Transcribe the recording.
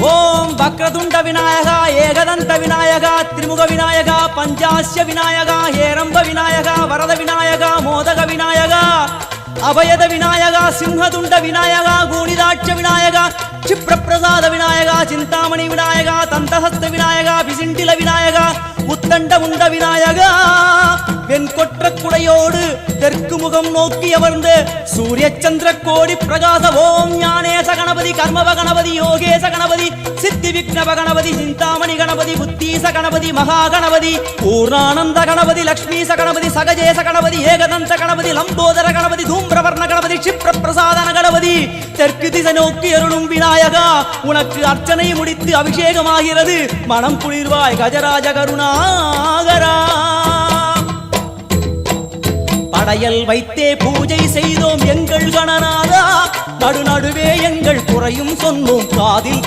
ஓம் வக்ரதுண்ட விநாயகா ஏகதந்த விநாயகா திரிமுக விநாயகா பஞ்சாஸ்ய விநாயகா ஹேரம்ப விநாயகா வரத விநாயகா மோதக விநாயகா அபயத விநாயகா சிம்ஹதுண்ட விநாயகா கூணிதாட்ச விநாயகா क्षिप्रप्रसाद विनायका चिंतामणि विनायका तंतहस्त विनायका विसिंटिल विनायका उत्तंड मुंड विनायका வெண்கொற்ற குடையோடு தெற்கு முகம் நோக்கி அமர்ந்து சூரிய சந்திர கோடி பிரகாச ஓம் ஞானேச கணபதி கர்மவ கணபதி யோகேச கணபதி சித்தி விக்னவ கணபதி சிந்தாமணி கணபதி புத்தீச கணபதி மகா கணபதி பூர்ணானந்த கணபதி லக்ஷ்மீச கணபதி சகஜேச கணபதி ஏகதந்த கணபதி லம்போதர கணபதி தூம்பிரவர்ண கணபதி क्षिप्र பிரசாதன கணபதி தெற்கு திசை நோக்கி அருளும் விநாயகா உனக்கு அர்ச்சனை முடித்து அபிஷேகமாகிறது மனம் குளிர்வாய் கஜராஜ கருணாகரா படையல் வைத்தே பூஜை செய்தோம் எங்கள் கணநாதா நடுநடுவே எங்கள் குறையும் சொன்னோம் காதில்